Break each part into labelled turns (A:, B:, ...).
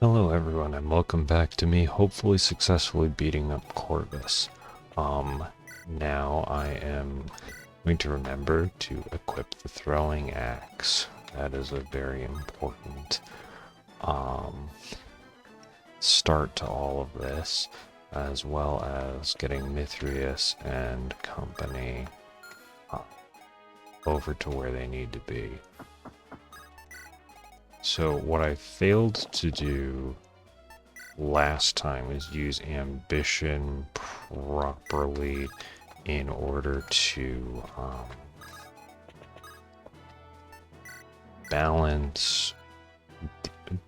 A: Hello everyone and welcome back to me hopefully successfully beating up Corvus. Um, Now I am going to remember to equip the throwing axe. That is a very important um, start to all of this, as well as getting Mithrius and company uh, over to where they need to be. So what I failed to do last time is use ambition properly in order to balance,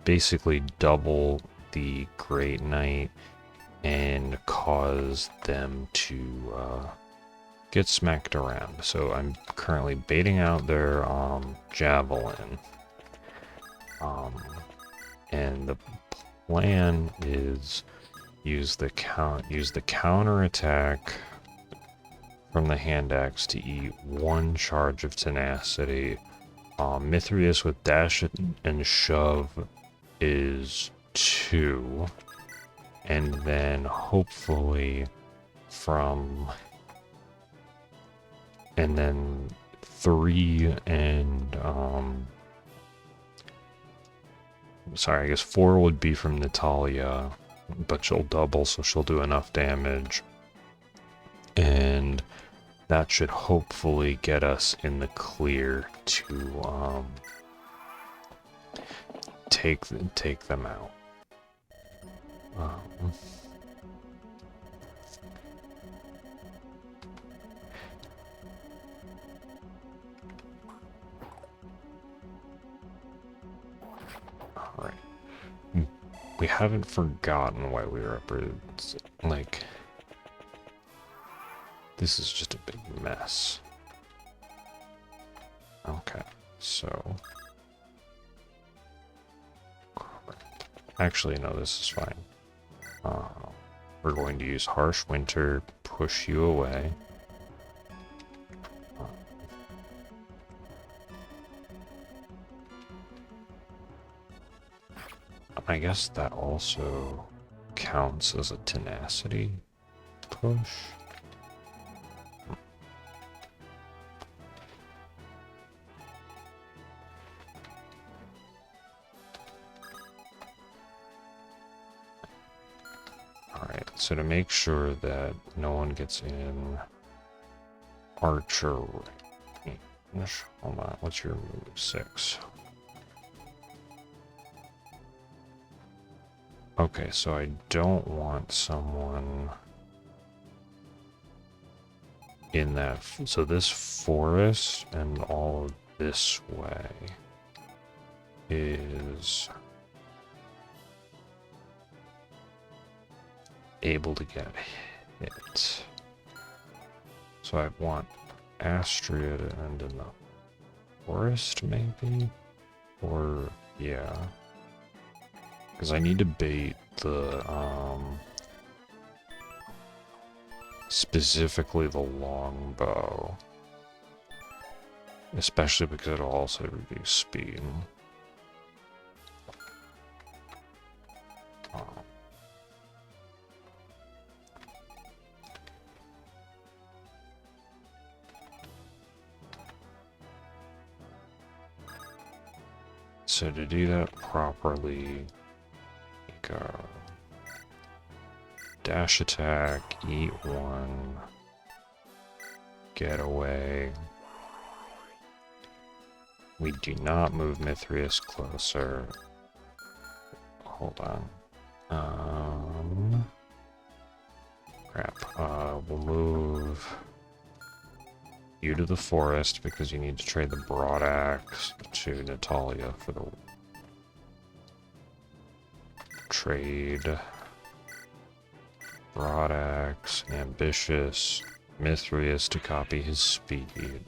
A: basically double the Great Knight and cause them to get smacked around. So I'm currently baiting out their javelin, and the plan is use the counter attack from the hand axe to eat one charge of tenacity. Mithrius with dash and shove is 2, and then hopefully and then 3 and sorry, I guess 4 would be from Natalia, but she'll double, so she'll do enough damage. And that should hopefully get us in the clear to take them out. Alright. We haven't forgotten why we were up, like, this is just a big mess. Okay, so actually, no, this is fine. We're going to use Harsh Winter, push you away. I guess that also counts as a tenacity push. Alright, so to make sure that no one gets in archer, hold on, what's your move? 6. Okay, so I don't want someone in that. So this forest and all of this way is able to get hit. So I want Astria to end in the forest, maybe? Or, yeah. Because I need to bait the, specifically the longbow. Especially because it'll also reduce speed. So to do that properly, go dash attack, eat 1, get away. We do not move Mithrius closer. Hold on. Crap. We'll move you to the forest because you need to trade the broad axe to Natalia for the trade. Broad axe, ambitious, Mithrius to copy his speed.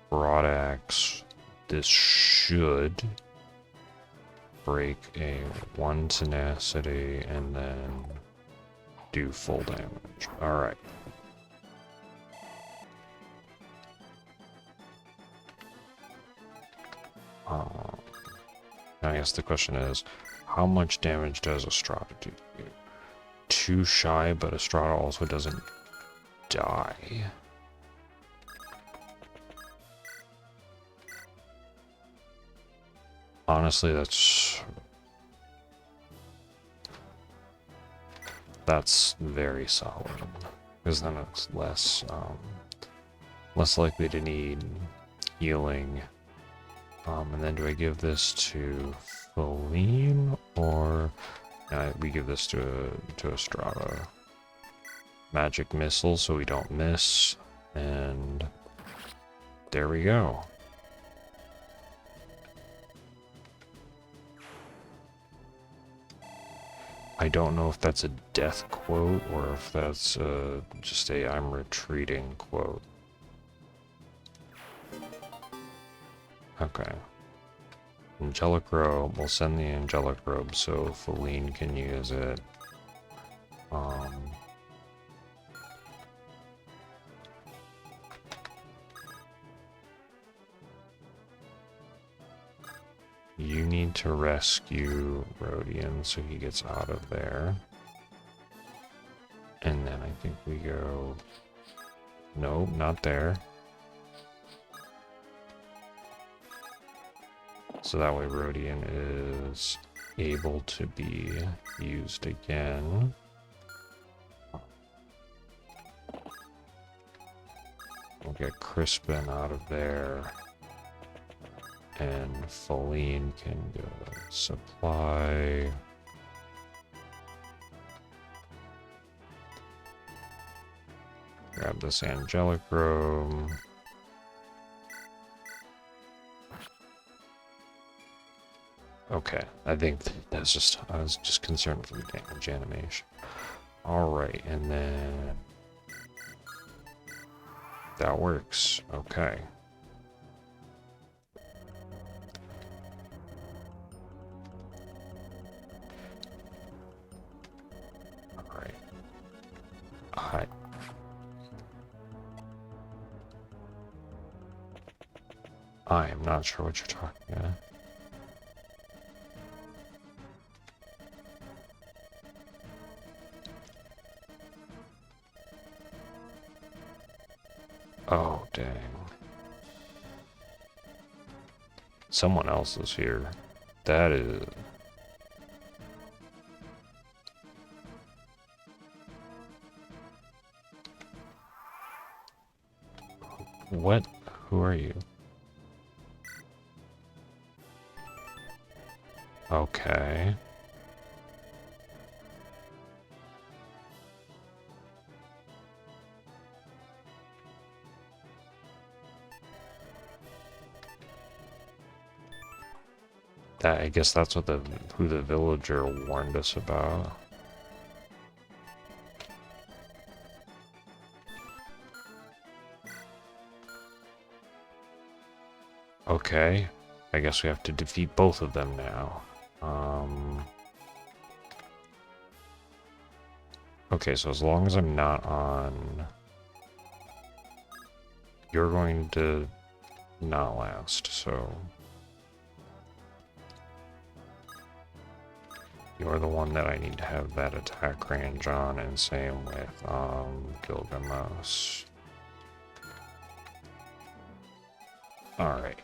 A: Broad axe, this should break a 1 tenacity and then do full damage. Alright. Now I guess the question is, how much damage does Estrada do? Too shy, but Estrada also doesn't die. Honestly, that's very solid, because then it's less likely to need healing. And then do I give this to Feline, or we give this to Estrada? Magic missile, so we don't miss, and there we go. I don't know if that's a death quote or if that's just a I'm retreating quote. Okay. Angelic robe. We'll send the angelic robe so Feline can use it. You need to rescue Rodian so he gets out of there. And then I think we go... Nope, not there. So that way Rodian is able to be used again. We'll get Crispin out of there. And Feline can go supply. Grab this angelic robe. Okay, I think that's just, I was just concerned for the damage animation. Alright, and then that works. Okay. Alright. I am not sure what you're talking about. Oh, dang. Someone else is here. That is... What? Who are you? Okay. I guess that's what who the villager warned us about. Okay, I guess we have to defeat both of them now. Okay, so as long as I'm not on... You're going to not last, so... You're the one that I need to have that attack range on, and same with Gilgamesh. Alright.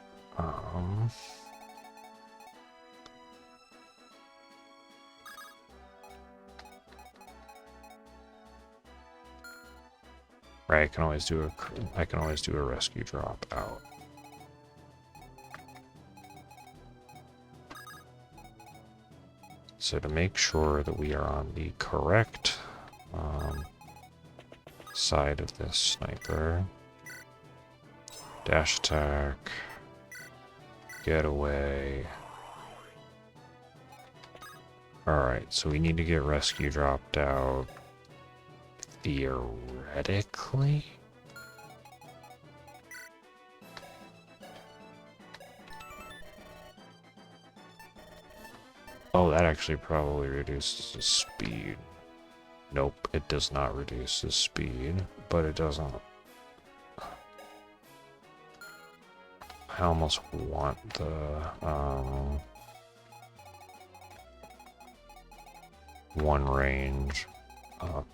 A: Right, I can always do a rescue drop out. So to make sure that we are on the correct side of this sniper, dash attack, get away. Alright, so we need to get rescue dropped out theoretically. Oh, that actually probably reduces his speed. Nope, it does not reduce his speed, but it doesn't. I almost want the one range up.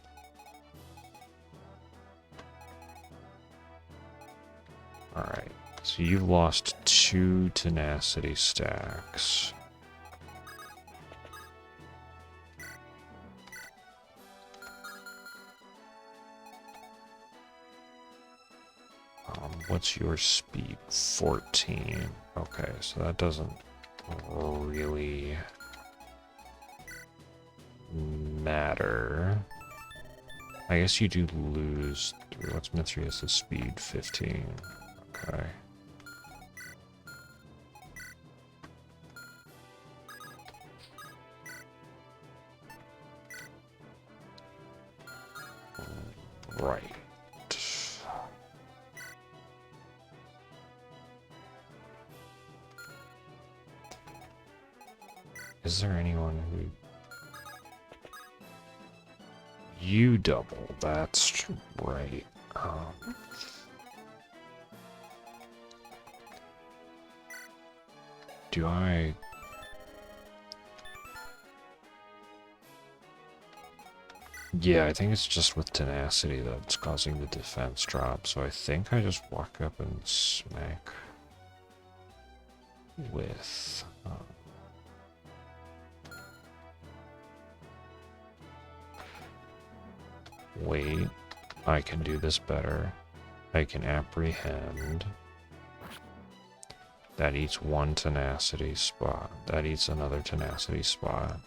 A: Alright, so you've lost 2 tenacity stacks. What's your speed? 14. Okay, so that doesn't really matter. I guess you do lose 3. What's Mithrida's speed? 15. Okay. Right. Is there anyone who... You double, that's right. Do I... Yeah, I think it's just with tenacity that's causing the defense drop, so I think I just walk up and smack with... Wait, I can do this better. I can apprehend. That eats 1 tenacity spot. That eats another tenacity spot.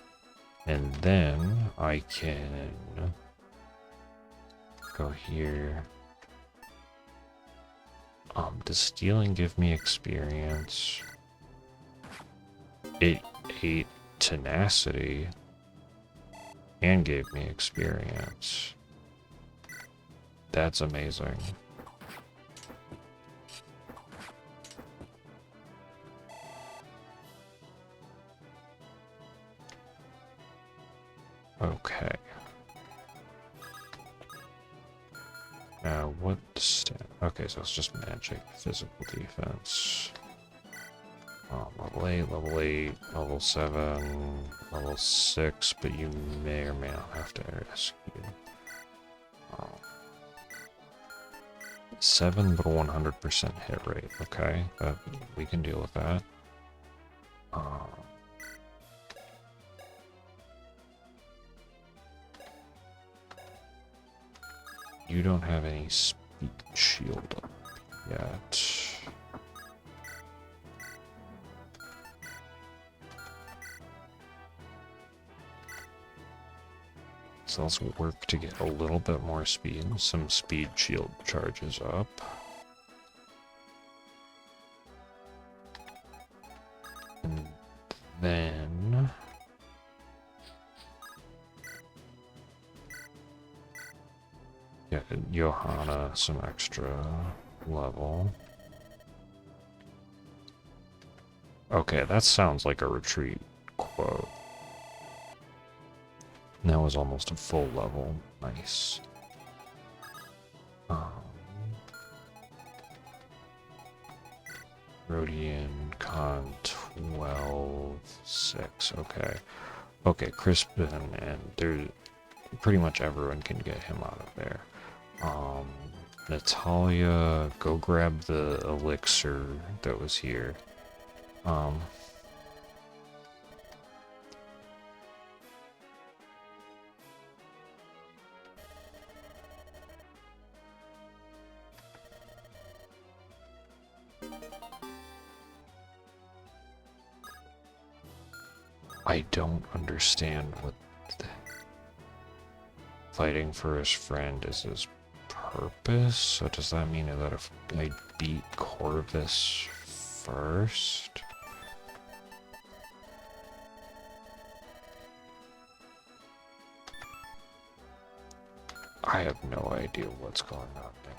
A: And then I can go here. Does stealing give me experience? It ate tenacity and gave me experience. That's amazing. Okay. Now what okay, so it's just magic, physical defense. Level 8, level 8, level 7, level 6, but you may or may not have to rescue. 7, but a 100% hit rate. Okay, we can deal with that. You don't have any speed shield up yet. So let's work to get a little bit more speed. Some speed shield charges up. And then... yeah, Johanna some extra level. Okay, that sounds like a retreat quote. That was almost a full level. Nice. Rhodian Con 12-6. Okay. Okay, Crispin, and there pretty much everyone can get him out of there. Natalia, go grab the elixir that was here. I don't understand what fighting for his friend is his purpose. So does that mean that if I beat Corvus first? I have no idea what's going on there.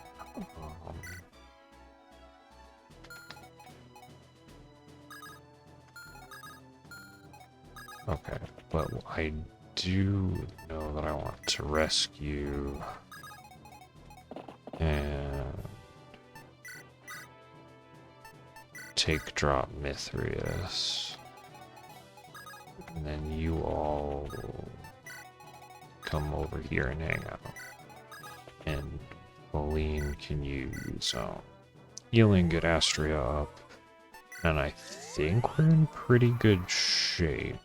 A: Okay, but I do know that I want to rescue and take drop Mithridates. And then you all come over here and hang out. And Pauline can use healing, get Astria up. And I think we're in pretty good shape.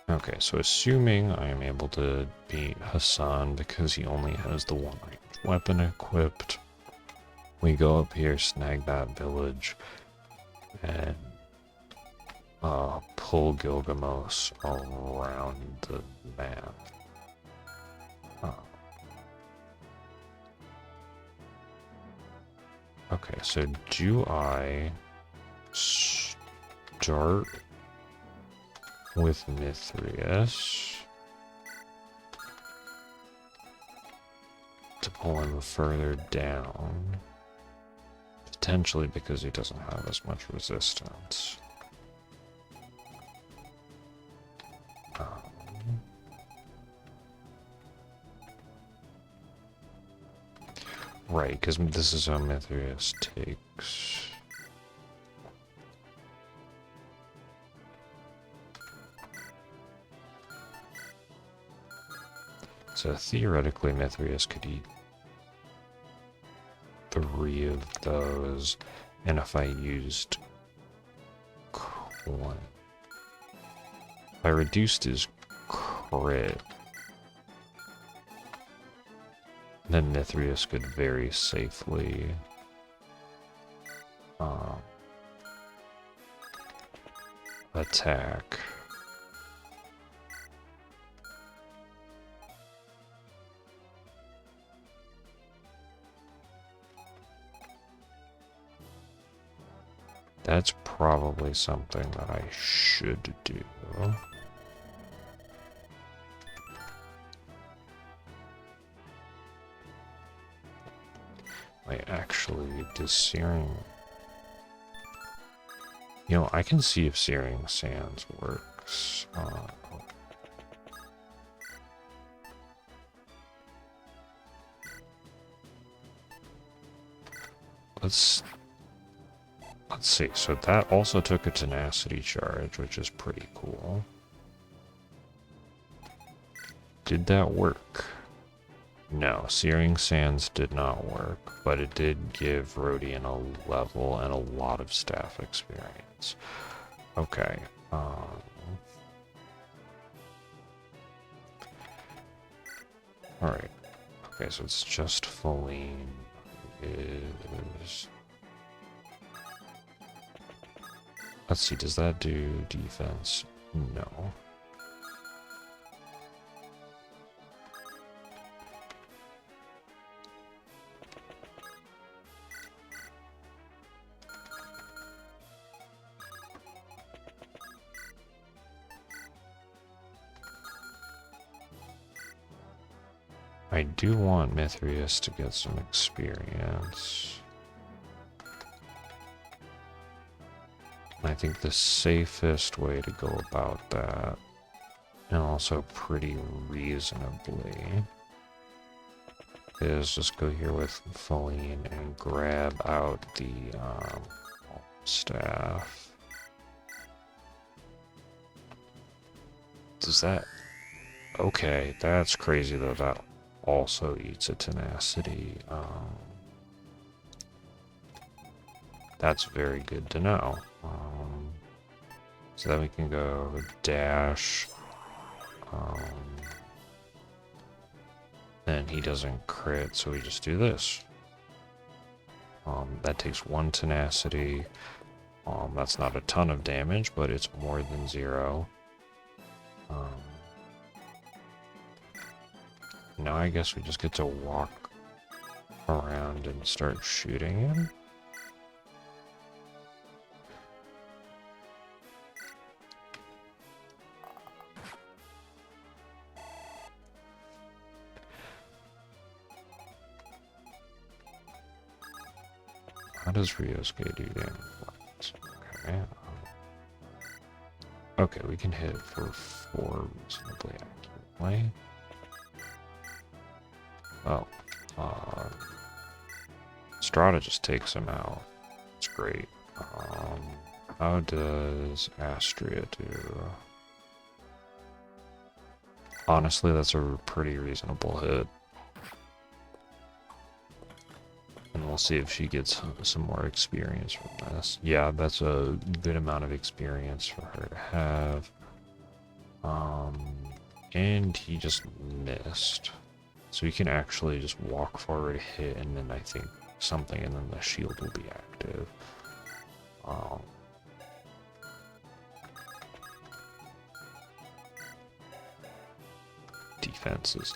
A: Okay, so assuming I am able to beat Hassan because he only has the one weapon equipped, we go up here, snag that village, and pull Gilgamos around the map. Okay, so do I start with Mithrius to pull him further down? Potentially because he doesn't have as much resistance. Right, because this is how Mithrius takes. So theoretically, Mithrius could eat 3 of those, and if I used if I reduced his crit, then Mithrius could very safely attack. That's probably something that I should do. Actually, does Searing... You know, I can see if Searing Sands works. Let's see. So that also took a tenacity charge, which is pretty cool. Did that work? No, Searing Sands did not work, but it did give Rodian a level and a lot of staff experience. Okay. Alright. Okay, so it's just Feline is... Let's see, does that do defense? No. I do want Mithrius to get some experience. I think the safest way to go about that, and also pretty reasonably, is just go here with Feline and grab out the staff. Does that... Okay, that's crazy though, that also eats a tenacity. That's very good to know. So then we can go dash. And he doesn't crit, so we just do this. That takes 1 tenacity. That's not a ton of damage, but it's more than 0. Now I guess we just get to walk around and start shooting him. How does Ryosuke do damage? Okay. Okay, we can hit for 4 reasonably accurately. Oh. Estrada just takes him out. It's great. How does Astria do? Honestly, that's a pretty reasonable hit. And we'll see if she gets some more experience from this. Yeah, that's a good amount of experience for her to have. And he just missed. So you can actually just walk forward, hit, and then I think something, and then the shield will be active. Defense is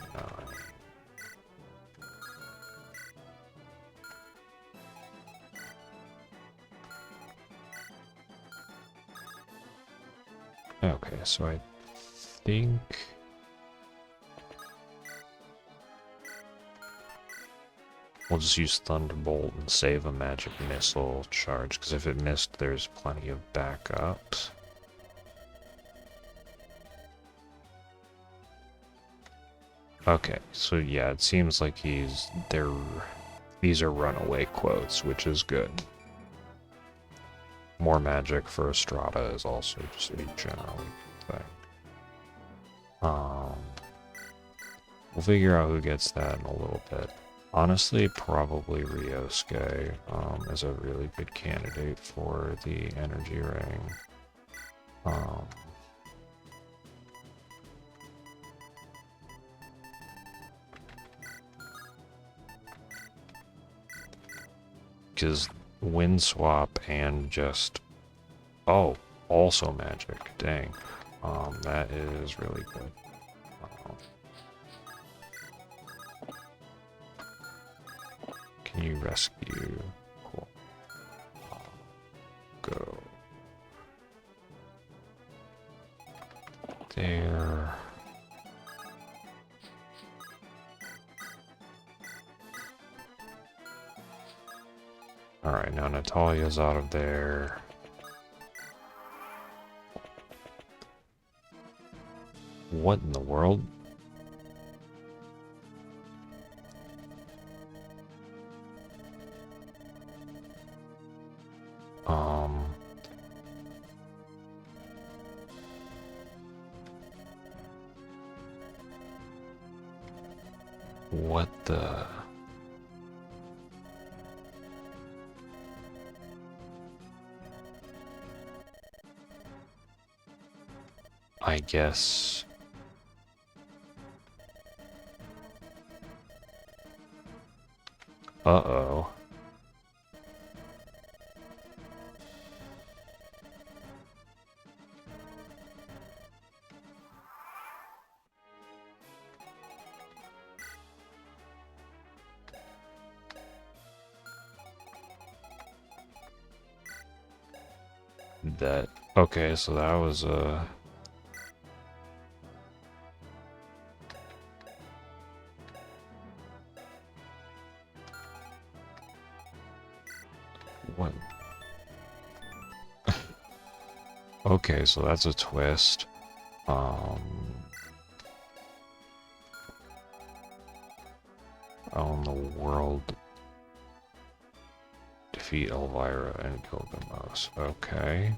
A: 9. Okay, so I think we'll just use Thunderbolt and save a magic missile charge, because if it missed, there's plenty of backups. Okay, so yeah, it seems like these are runaway quotes, which is good. More magic for Estrada is also just a generally good thing. We'll figure out who gets that in a little bit. Honestly, probably Ryosuke is a really good candidate for the energy ring. Because wind swap and just... Oh, also magic. Dang. That is really good. Can you rescue? Cool. Go. There. Alright, now Natalia's out of there. What in the world? What the... I guess... Uh-oh. That... Okay, so that was what? Okay, so that's a twist. On the world... Defeat Elvira and Gilgamesh. Okay.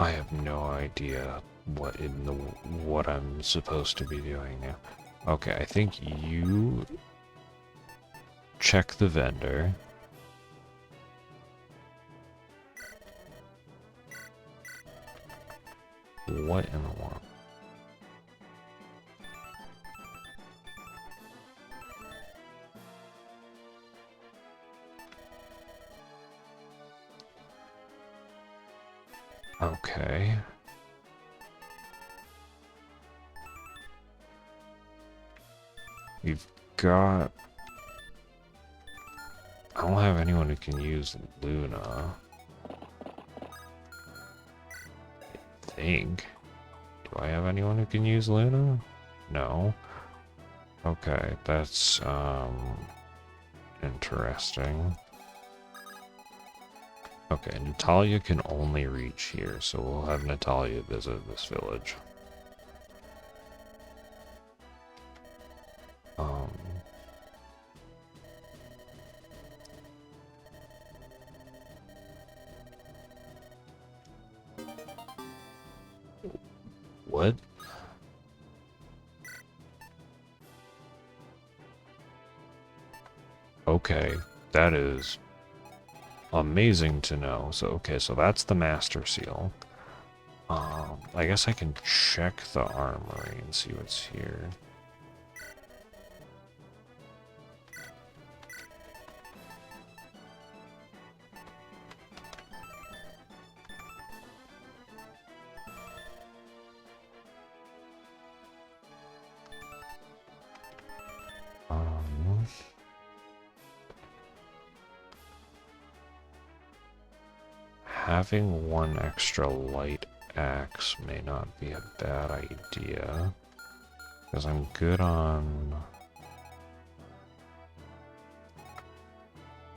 A: I have no idea what I'm supposed to be doing now. Okay, I think you check the vendor. What in the world? Okay. We've got... I don't have anyone who can use Luna. I think. Do I have anyone who can use Luna? No. Okay, that's, interesting. Okay, Natalia can only reach here, so we'll have Natalia visit this village. Um, what? Okay, that is amazing to know. So, okay, so that's the Master Seal. I guess I can check the armory and see what's here. Having one extra light axe may not be a bad idea, because I'm good on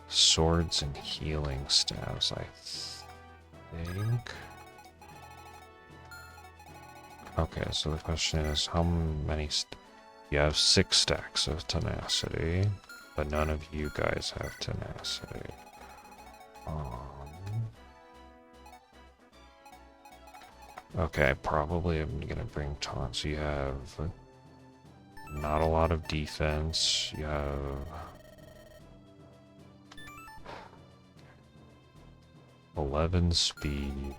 A: swords and healing staves, I think. Okay, so the question is, how many... You have 6 stacks of tenacity, but none of you guys have tenacity. Okay, probably I'm gonna bring taunt. So you have not a lot of defense. You have 11 speed.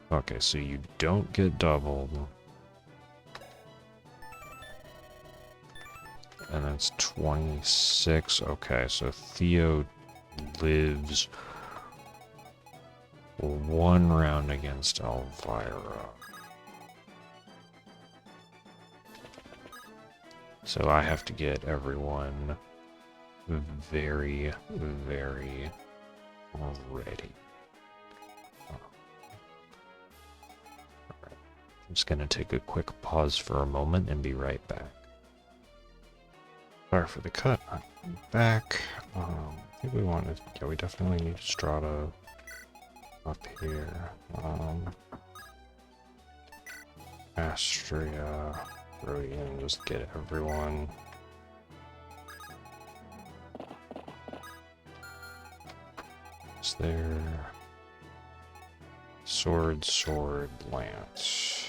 A: Okay, so you don't get doubled. And that's 26. Okay, so Theo lives 1 round against Elvira. So I have to get everyone very, very ready. I'm just gonna take a quick pause for a moment and be right back. Sorry for the cut. I'm back. I think we wanted... Yeah, we definitely need Estrada up here. Astria, Rodian, just get everyone. Is there sword, sword, lance?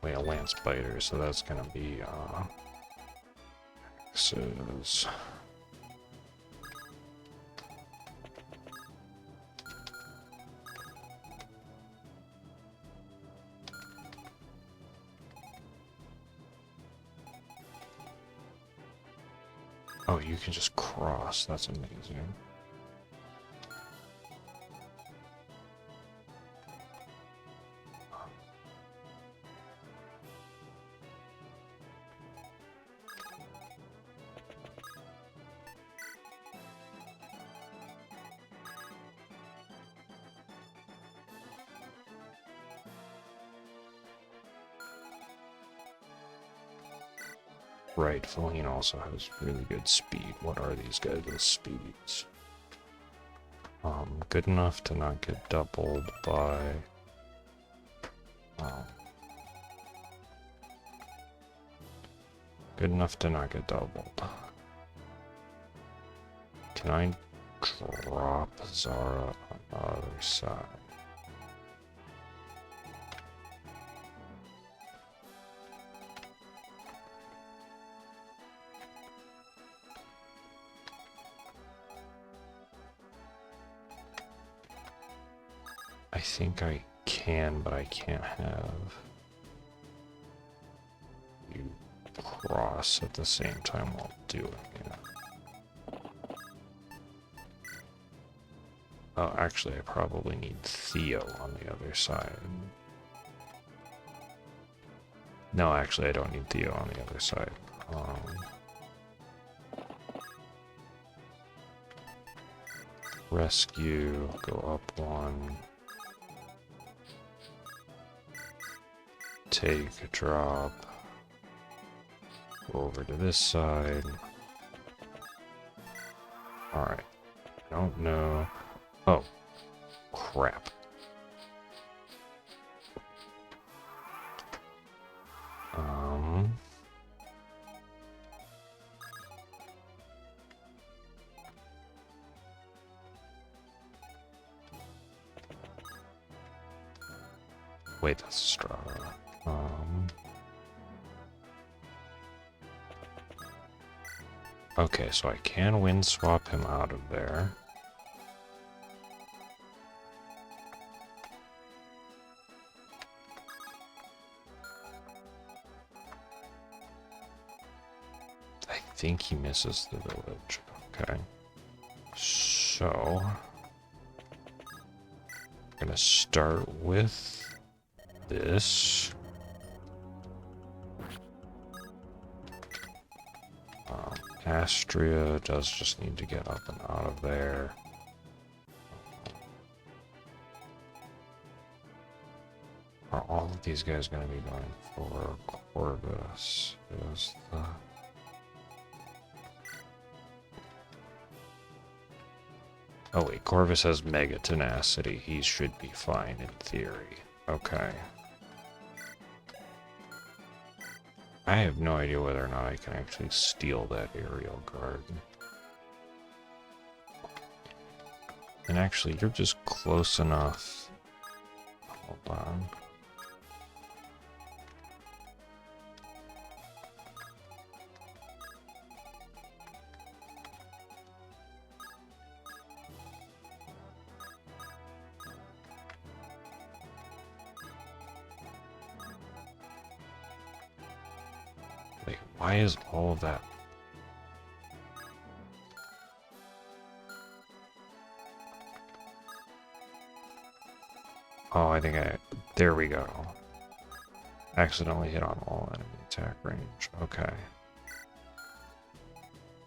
A: Wait, a lance biter, so that's gonna be axes. Oh, you can just cross. That's amazing. Right, Feline also has really good speed. What are these guys' speeds? Good enough to not get doubled by... good enough to not get doubled. Can I drop Zara on the other side? I think I can, but I can't have you cross at the same time while doing it. Oh, actually, I probably need Theo on the other side. No, actually, I don't need Theo on the other side. Rescue, go up 1. Take a drop. Go over to this side. Alright. I don't know. Oh. Crap. Wait, that's Estrada. Okay, so I can wind swap him out of there. I think he misses the village. Okay. So I'm gonna start with this. Astria does just need to get up and out of there. Are all of these guys going to be going for Corvus? Is the... Oh wait, Corvus has mega tenacity. He should be fine in theory. Okay. I have no idea whether or not I can actually steal that aerial guard. And actually, you're just close enough. Hold on. Wait, why is all of that? Oh, I think there we go. Accidentally hit on all enemy attack range. Okay.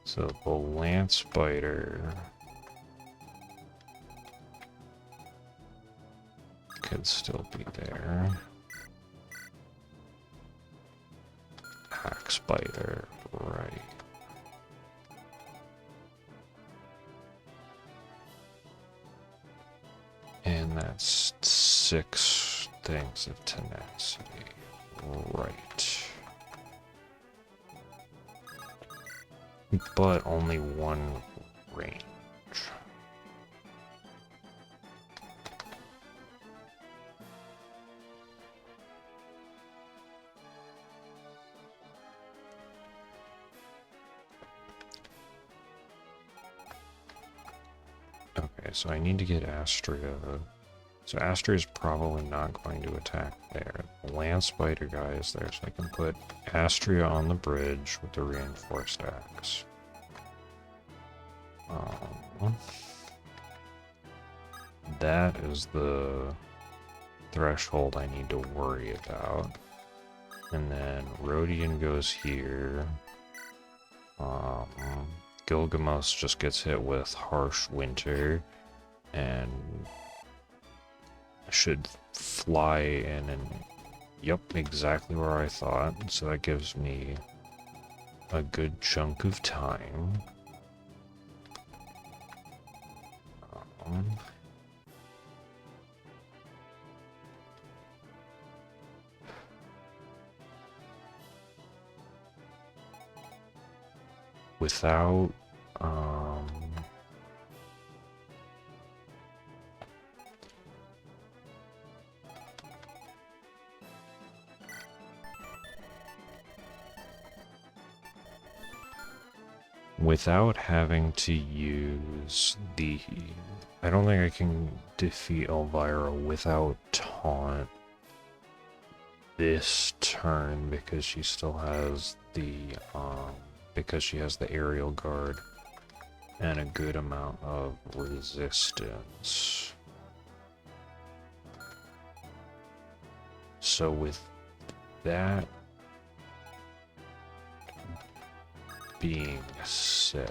A: So the lance biter could still be there. Axe biter, right. And that's 6 things of tenacity. Right. But only 1 range. Okay, so I need to get Astria. So Astria is probably not going to attack there. The lance biter guy is there, so I can put Astria on the bridge with the reinforced axe. That is the threshold I need to worry about. And then Rodian goes here. Gilgamos just gets hit with harsh winter and should fly in, and yep, exactly where I thought. So that gives me a good chunk of time. Without without having to use the... I don't think I can defeat Elvira without taunt this turn because she still has the because she has the aerial guard and a good amount of resistance. So with that being said,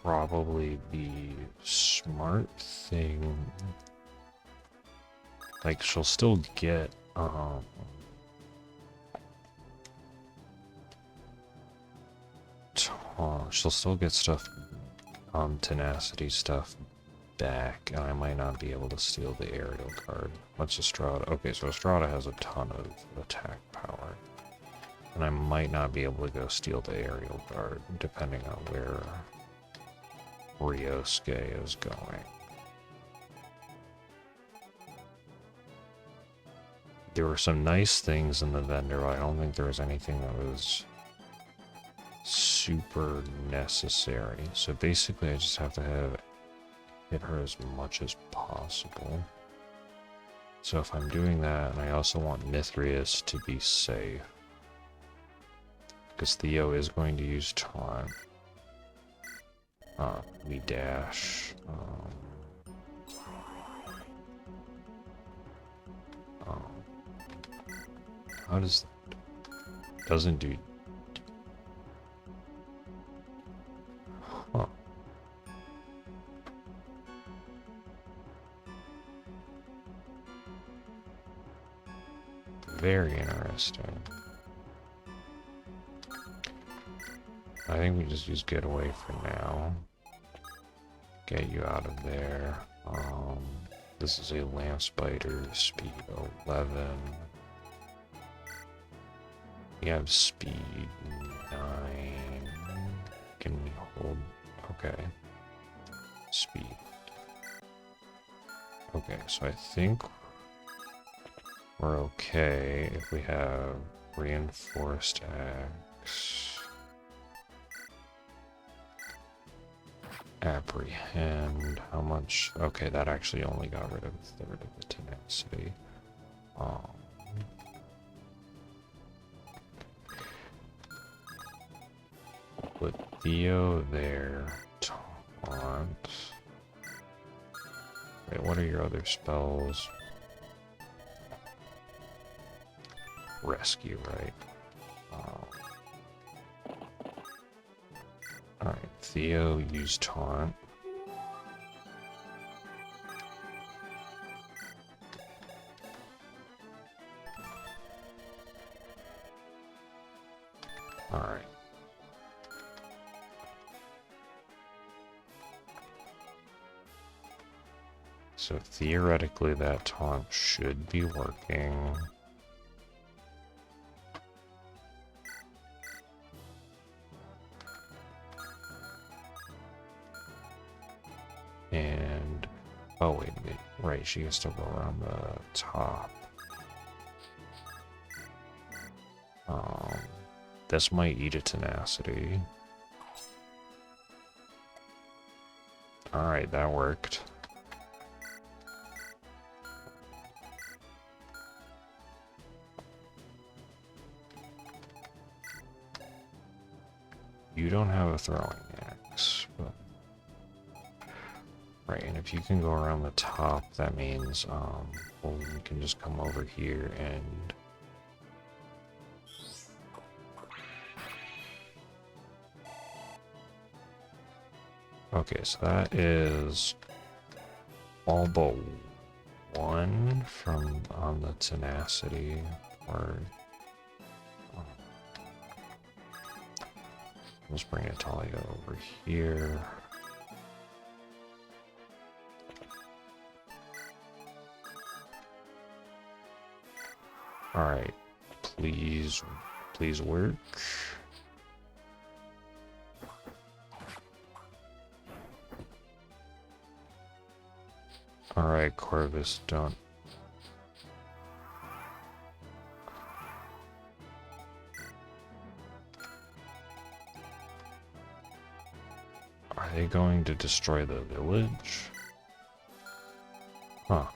A: probably the smart thing Like, she'll still get, she'll still get stuff, tenacity stuff back, and I might not be able to steal the aerial card. What's Estrada? Okay, so Estrada has a ton of attack power. And I might not be able to go steal the aerial guard, depending on where Ryosuke is going. There were some nice things in the vendor, but I don't think there was anything that was super necessary. So basically I just have to hit her as much as possible. So if I'm doing that, and I also want Mithrius to be safe, because Theo is going to use taunt. We dash. How does that? Doesn't do. Huh. Very interesting. I think we just use getaway for now. Get you out of there. This is a lamp spider, speed 11. We have speed 9. Can we hold? Okay. Speed. Okay, so I think we're okay if we have reinforced axe. Apprehend. How much? Okay, that actually only got rid of a third of the tenacity. Put Theo there. Taunt. Wait, what are your other spells? Rescue, right? Alright, Theo, use taunt. Alright. So theoretically that taunt should be working. And, oh wait, right, she has to go around the top. This might eat a tenacity. Alright, that worked. You don't have a throwing axe, but... Right, and if you can go around the top, that means, well, you can just come over here and... Okay, so that is all but one from on the tenacity part. Let's bring Natalia over here. Alright, please work. Alright, Corvus, don't. Are they going to destroy the village? Huh.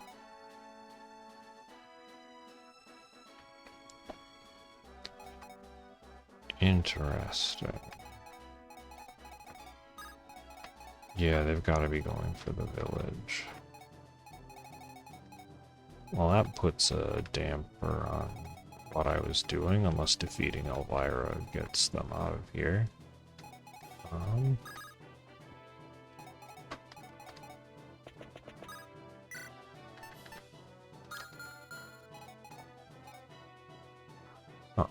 A: Interesting. Yeah, they've got to be going for the village. Well, that puts a damper on what I was doing, unless defeating Elvira gets them out of here. Huh.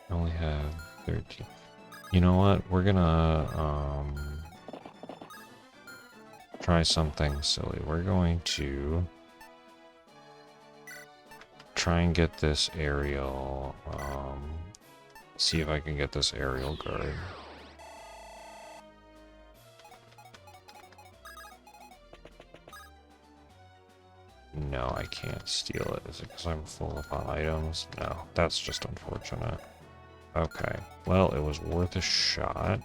A: I only have 13. You know what? We're gonna try something silly. We're going to try and get this aerial, see if I can get this aerial guard. No, I can't steal it. Is it because I'm full up on items? No, that's just unfortunate. Okay, well, it was worth a shot.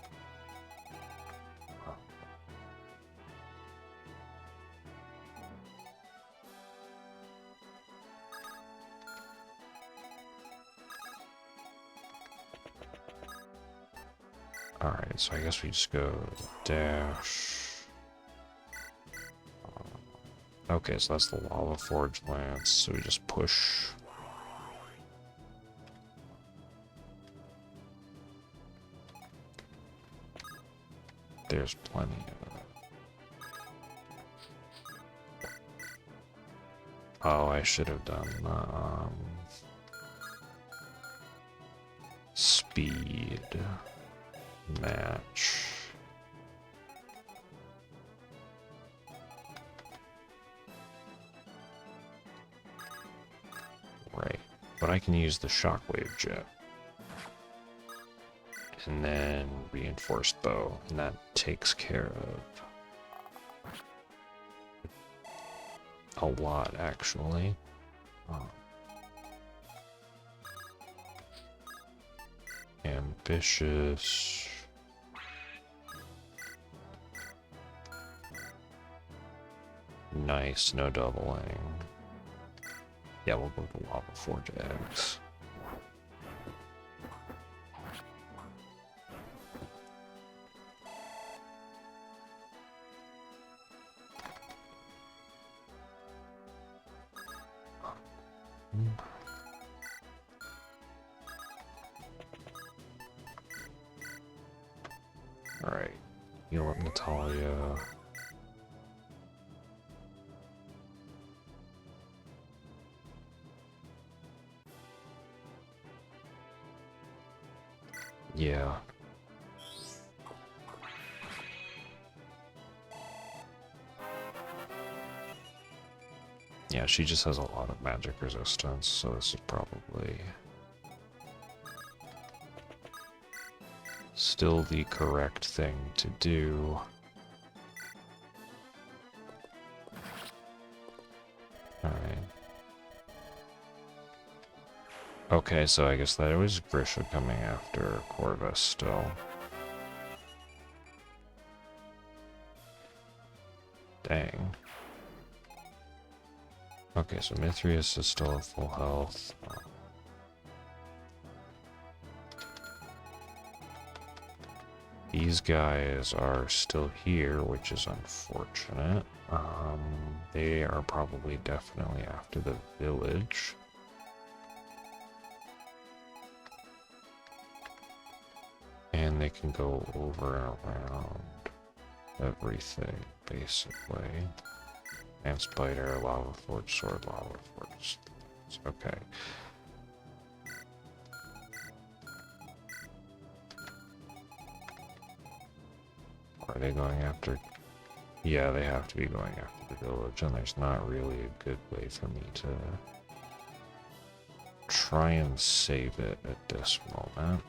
A: Alright, so I guess we just go dash. Okay, so that's the lava forge lance, so we just push. There's plenty of it. Oh, I should have done speed match. Right, but I can use the shockwave jet. And then reinforced bow, and that takes care of a lot, actually. Ambitious. Nice, no doubling. Yeah, we'll go to lava forge eggs. Alright, heal up Natalia. Yeah. Yeah, she just has a lot of magic resistance, so this is probably still the correct thing to do. Alright. Okay, so I guess that was Grisha coming after Corvus still. Dang. Okay, so Mithrius is still at full health. These guys are still here, which is unfortunate. They are probably definitely after the village. And they can go over and around everything, basically. And spider, lava forge, sword, lava forge. Okay. Are they going after? Yeah, they have to be going after the village, and there's not really a good way for me to try and save it at this moment.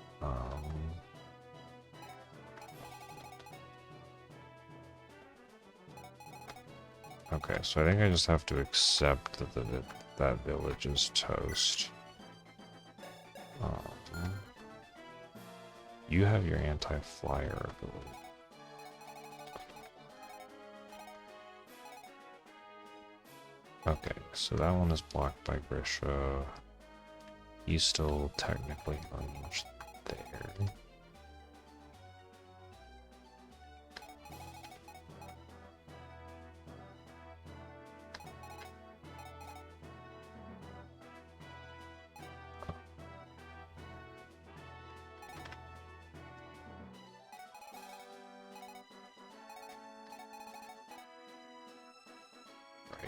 A: Okay, so I think I just have to accept that that village is toast. You have your anti-flyer ability. Okay, so that one is blocked by Grisha. He's still technically unleashed there.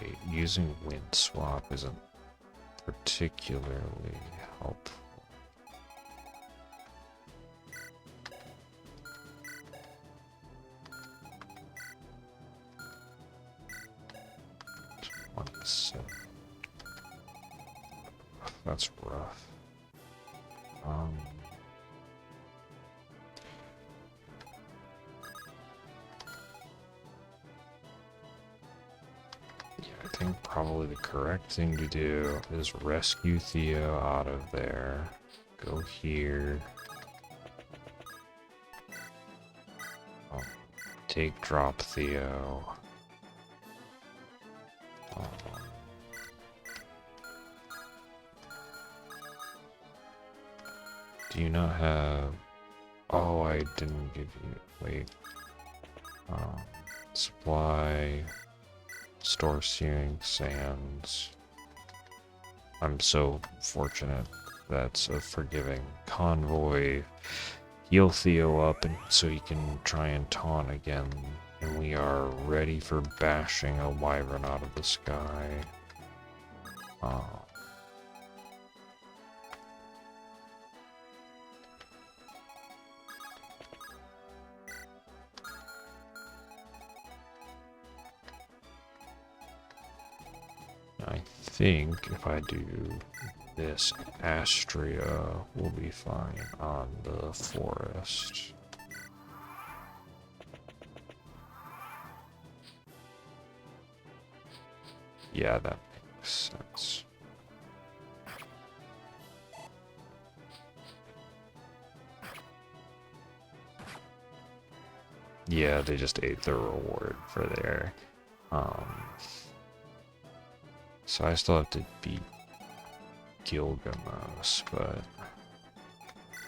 A: Alright, using wind swap isn't particularly helpful. That's rough. Yeah, I think probably the correct thing to do is rescue Theo out of there. Go here. Take drop Theo. Do you not have... Oh, I didn't give you... Wait. Supply... Store Scions. I'm so fortunate. That's a forgiving convoy. Heal Theo up and so he can try and taunt again. And we are ready for bashing a wyvern out of the sky. I think if I do this, Astrada will be fine on the forest. Yeah, that makes sense. Yeah, they just ate the reward for their so I still have to beat Gilgamesh, but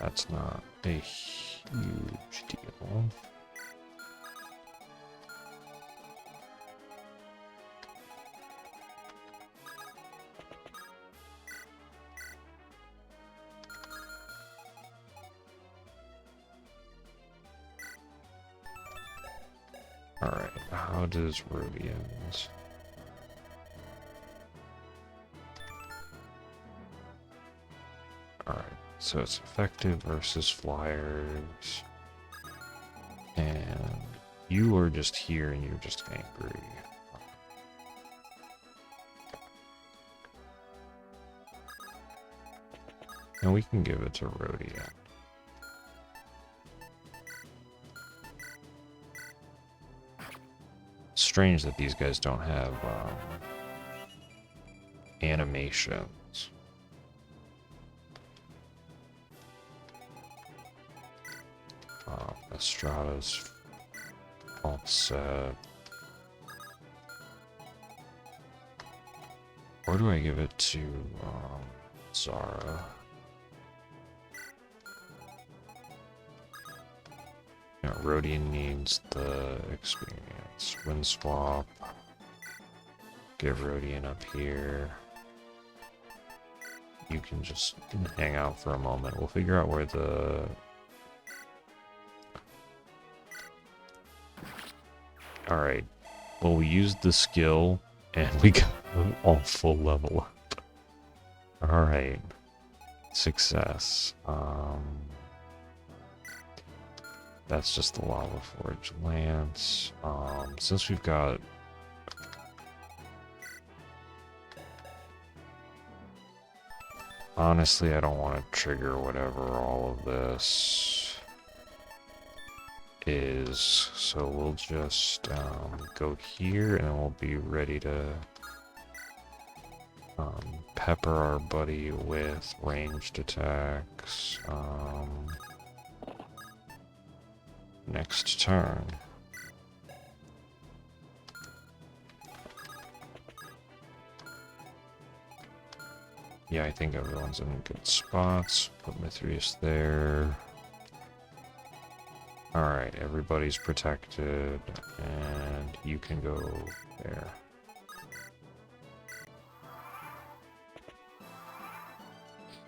A: that's not a huge deal. Alright, how does Rhodians? Alright, so it's effective versus flyers. And you are just here and you're just angry. And we can give it to Rhodian. Strange that these guys don't have animations. Estrada's all set. Or do I give it to Zara? Yeah, Rhodian needs the experience. Wind swap. Get Rhodian up here. You can just hang out for a moment. We'll figure out where the... Alright. Well, we used the skill, and we got all full level up. Alright. Success. That's just the Lava Forge Lance. Since we've got... Honestly, I don't want to trigger whatever all of this is, so we'll just go here and we'll be ready to pepper our buddy with ranged attacks next turn. Yeah, I think everyone's in good spots. Put Mithrius there. Alright, everybody's protected, and you can go there.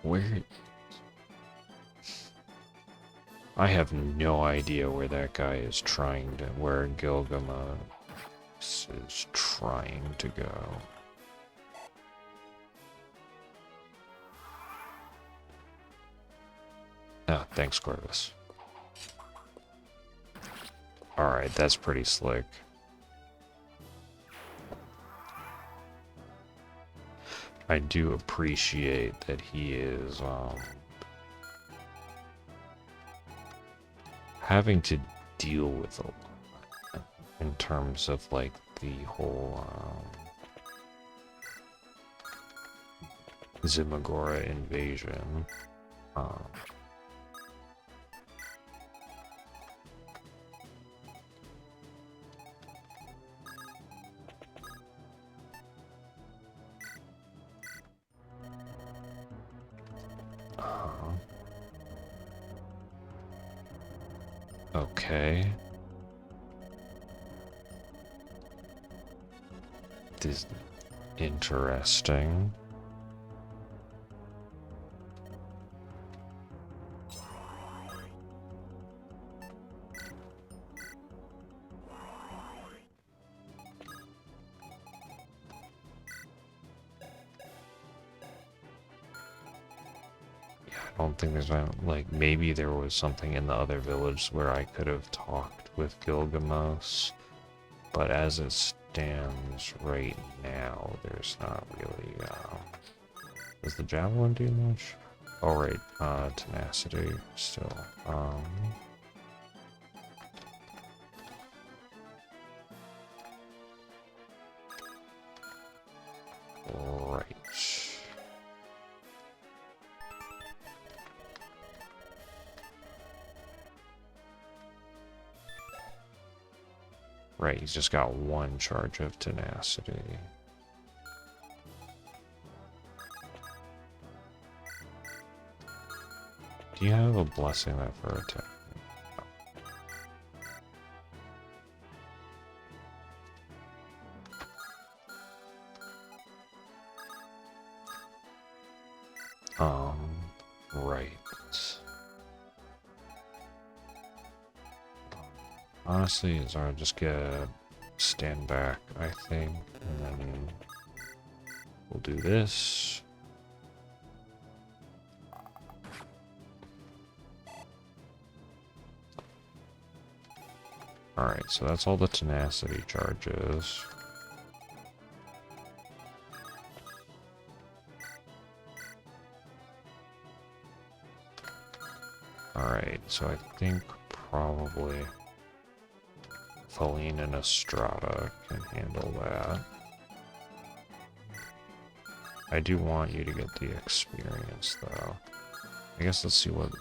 A: Where... I have no idea where that guy is trying to... where Gilgamesh Corvus is trying to go. Ah, thanks, Corvus. Alright, that's pretty slick. I do appreciate that he is having to deal with a lot in terms of like the whole Zimagoran invasion. Okay. This is interesting. I don't think there's like maybe there was something in the other village where I could have talked with Gilgamos, but as it stands right now, there's not really. Does the javelin do much? Oh right, tenacity still. Right. Right, he's just got one charge of tenacity. Do you have a blessing that for attack? Right. Honestly, is I just get stand back, I think, and then we'll do this. Alright, so that's all the tenacity charges. Alright, so I think probably Feline and Estrada can handle that. I do want you to get the experience, though. I guess let's see what...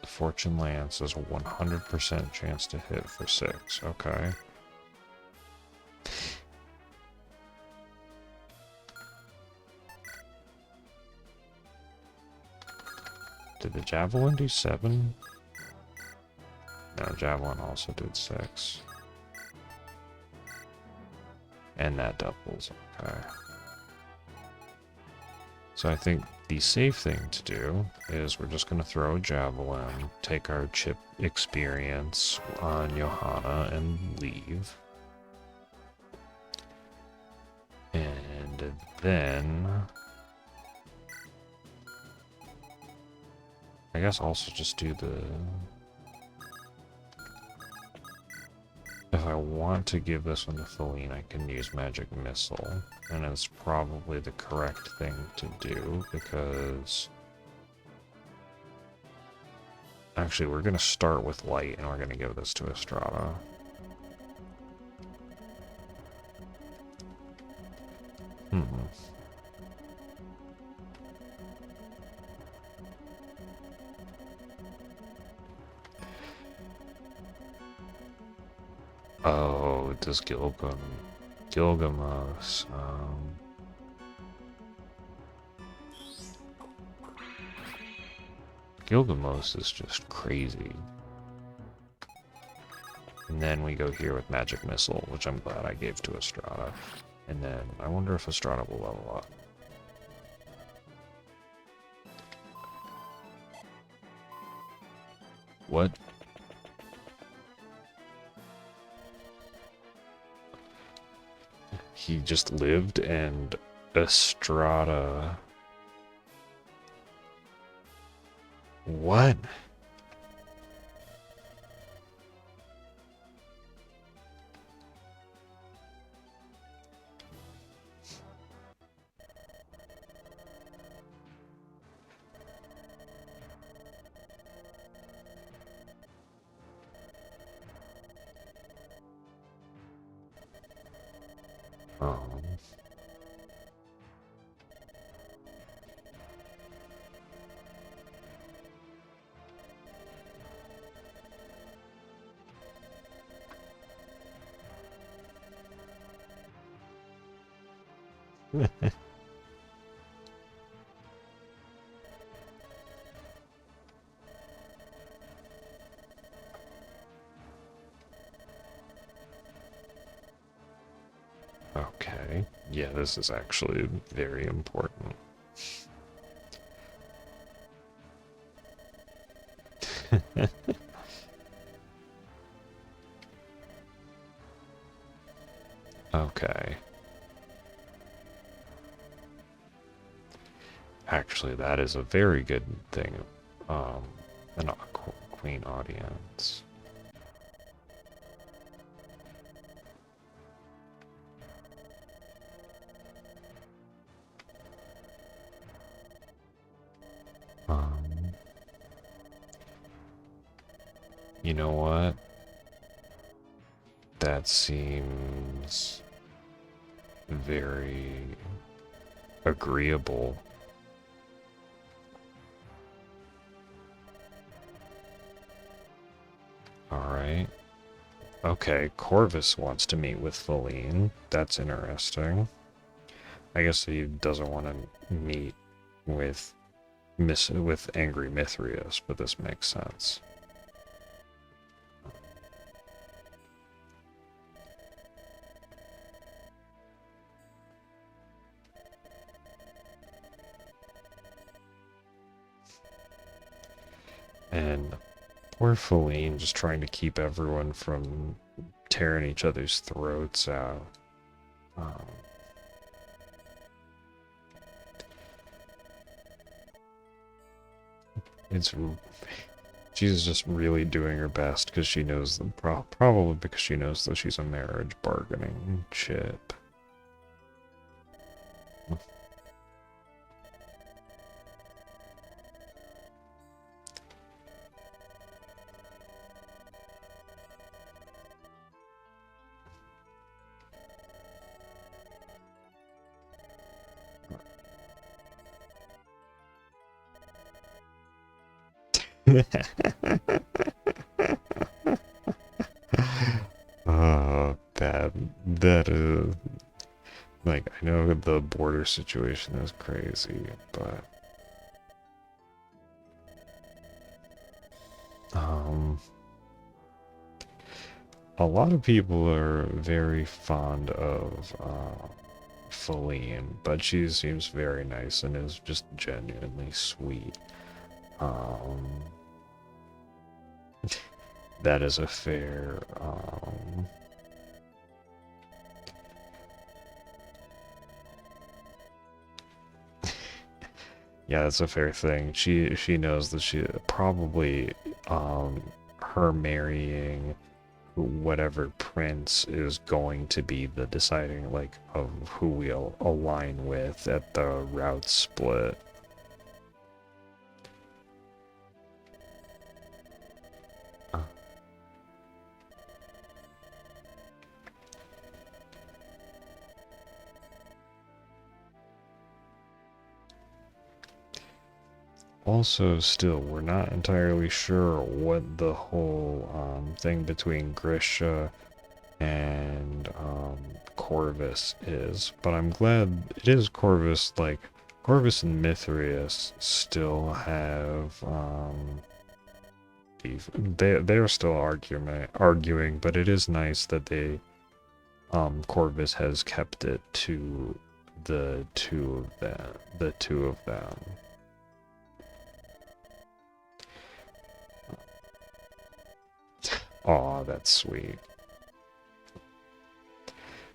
A: the Fortune Lance is a 100% chance to hit for 6. Okay. Did the Javelin do 7? No, Javelin also did 6. And that doubles, okay. So I think the safe thing to do is we're just going to throw a Javelin, take our chip experience on Johanna, and leave. And then... I guess also just do the... If I want to give this one to Feline, I can use Magic Missile. And it's probably the correct thing to do, because... Actually, we're going to start with Light, and we're going to give this to Estrada. Oh, does Gilgamos. Gilgamos is just crazy. And then we go here with Magic Missile, which I'm glad I gave to Estrada. And then I wonder if Estrada will level up. What? he just lived, and Estrada... What? Um, okay. Yeah, this is actually very important. Okay. Actually, that is a very good thing. Um, an queen audience. Um, you know what? That seems very agreeable. Alright. Okay, Corvus wants to meet with Feline. That's interesting. I guess he doesn't want to meet with angry Mithrius, but this makes sense. And poor Feline just trying to keep everyone from tearing each other's throats out. Um, it's she's just really doing her best because she knows probably because she knows that she's a marriage bargaining chip. That is like, I know the border situation is crazy, but a lot of people are very fond of Feline, but she seems very nice and is just genuinely sweet. Um, that is a fair yeah, that's a fair thing. She knows that she probably her marrying whatever prince is going to be the deciding like of who we'll align with at the route split. Also, still, we're not entirely sure what the whole thing between Grisha and Corvus is, but I'm glad it is Corvus. Like, Corvus and Mithrius still have beef. They're still arguing, but it is nice that they Corvus has kept it to the two of them. Aw, that's sweet.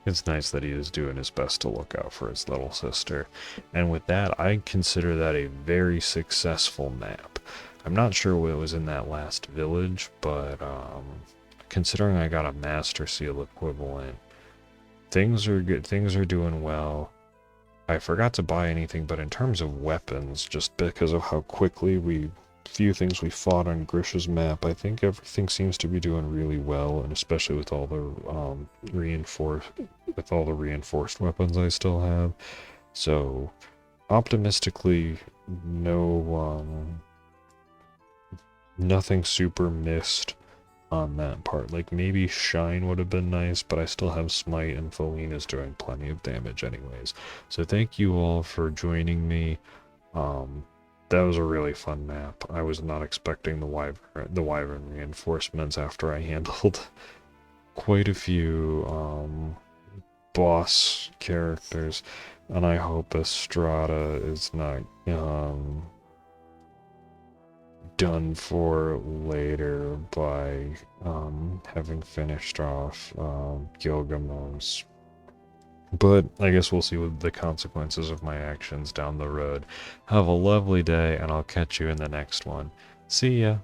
A: It's nice that he is doing his best to look out for his little sister. And with that, I consider that a very successful map. I'm not sure what was in that last village, but considering I got a Master Seal equivalent, things are good. Things are doing well. I forgot to buy anything, but in terms of weapons, just because of how quickly few things we fought on Grisha's map, I think everything seems to be doing really well, and especially with all the reinforced weapons I still have. So, optimistically, nothing super missed on that part. Like, maybe Shine would have been nice, but I still have Smite, and Felina's doing plenty of damage anyways. So thank you all for joining me. That was a really fun map. I was not expecting the wyvern reinforcements after I handled quite a few boss characters, and I hope Estrada is not done for later by having finished off Gilgamesh. But I guess we'll see what the consequences of my actions down the road. Have a lovely day, and I'll catch you in the next one. See ya!